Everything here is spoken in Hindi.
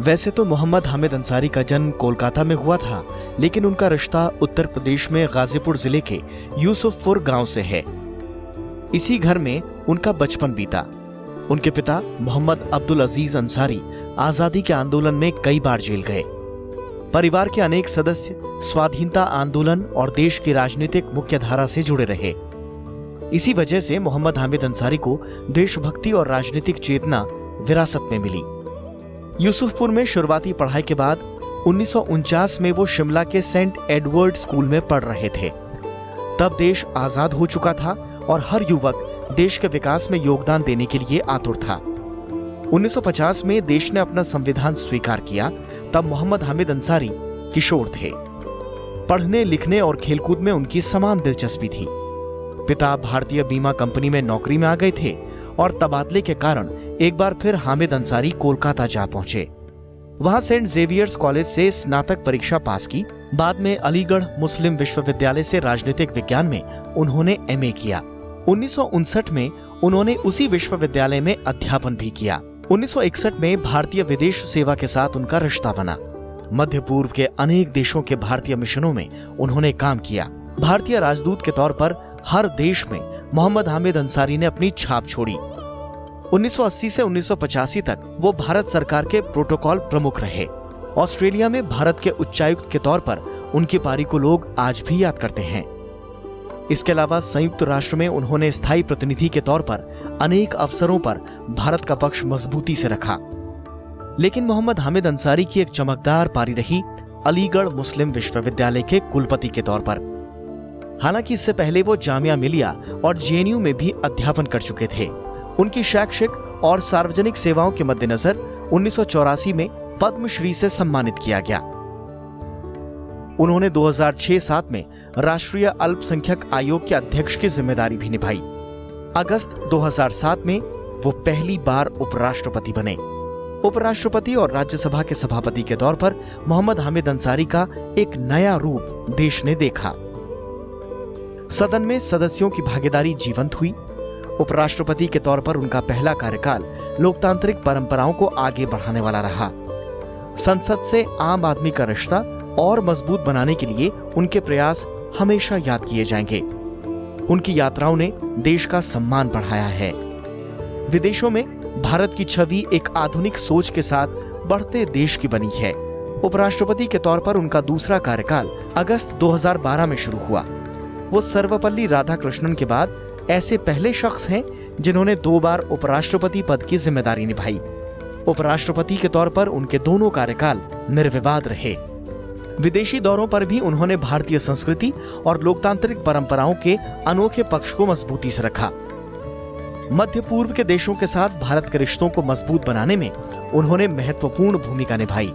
वैसे तो मोहम्मद हामिद अंसारी का जन्म कोलकाता में हुआ था, लेकिन उनका रिश्ता उत्तर प्रदेश में गाजीपुर जिले के यूसुफपुर गांव से है। इसी घर में उनका बचपन बीता। उनके पिता मोहम्मद अब्दुल अजीज अंसारी आजादी के आंदोलन में कई बार जेल गए। परिवार के अनेक सदस्य स्वाधीनता आंदोलन और देश की राजनीतिक मुख्यधारा से जुड़े रहे। इसी वजह से मोहम्मद हामिद अंसारी को देशभक्ति और राजनीतिक चेतना विरासत में मिली। यूसुफपुर में शुरुआती पढ़ाई के बाद 1949 में वो शिमला के सेंट एडवर्ड स्कूल में पढ़ रहे थे। तब देश आजाद हो चुका था और हर युवक देश के विकास में योगदान देने के लिए आतुर था। 1950 में देश ने अपना संविधान स्वीकार किया। तब मोहम्मद हामिद अंसारी किशोर थे। पढ़ने लिखने और खेलकूद में उनकी समान दिलचस्पी थी। पिता भारतीय बीमा कंपनी में नौकरी में आ गए थे और तबादले के कारण एक बार फिर हामिद अंसारी कोलकाता जा पहुंचे। वहां सेंट जेवियर्स कॉलेज से स्नातक परीक्षा पास की। बाद में अलीगढ़ मुस्लिम विश्वविद्यालय से राजनीतिक विज्ञान में उन्होंने एमए किया। 1959 में उन्होंने उसी विश्वविद्यालय में अध्यापन भी किया। 1961 में भारतीय विदेश सेवा के साथ उनका रिश्ता बना। मध्य पूर्व के अनेक देशों के भारतीय मिशनों में उन्होंने काम किया। भारतीय राजदूत के तौर पर हर देश में मोहम्मद हामिद अंसारी ने अपनी छाप छोड़ी। 1980 से 1985 तक वो भारत सरकार के प्रोटोकॉल प्रमुख रहे। ऑस्ट्रेलिया में भारत के उच्चायुक्त के तौर पर उनकी पारी को लोग आज भी याद करते हैं। इसके अलावा संयुक्त राष्ट्र में उन्होंने स्थायी प्रतिनिधि के तौर पर अनेक अवसरों पर भारत का पक्ष मजबूती से रखा। लेकिन मोहम्मद हामिद अंसारी की एक चमकदार पारी रही अलीगढ़ मुस्लिम विश्वविद्यालय के कुलपति के तौर पर। हालांकि इससे पहले वो जामिया मिलिया और जेएनयू में भी अध्यापन कर चुके थे। उनकी शैक्षिक और सार्वजनिक सेवाओं के मद्देनजर 1984 में पद्मश्री से सम्मानित किया गया। उन्होंने 2006-07 में राष्ट्रीय अल्पसंख्यक आयोग के अध्यक्ष की जिम्मेदारी भी निभाई। अगस्त 2007 में वो पहली बार उपराष्ट्रपति बने। उपराष्ट्रपति और राज्यसभा के सभापति के तौर पर मोहम्मद हामिद अंसारी का एक नया रूप देश ने देखा। सदन में सदस्यों की भागीदारी जीवंत हुई। उपराष्ट्रपति के तौर पर उनका पहला कार्यकाल लोकतांत्रिक परंपराओं को आगे बढ़ाने वाला रहा। संसद से आम आदमी का रिश्ता और मजबूत बनाने के लिए उनके प्रयास हमेशा याद किए जाएंगे। उनकी यात्राओं ने देश का सम्मान बढ़ाया है। विदेशों में भारत की छवि एक आधुनिक सोच के साथ बढ़ते देश की बनी है। उपराष्ट्रपति के तौर पर उनका दूसरा कार्यकाल अगस्त 2012 में शुरू हुआ। वो सर्वपल्ली राधाकृष्णन के बाद ऐसे पहले शख्स हैं जिन्होंने 2 बार उपराष्ट्रपति पद की जिम्मेदारी निभाई। उपराष्ट्रपति के तौर पर उनके दोनों कार्यकाल निर्विवाद रहे। विदेशी दौरों पर भी उन्होंने भारतीय संस्कृति और लोकतांत्रिक परंपराओं के अनोखे पक्ष को मजबूती से रखा। मध्य पूर्व के देशों के साथ भारत के रिश्तों को मजबूत बनाने में उन्होंने महत्वपूर्ण भूमिका निभाई।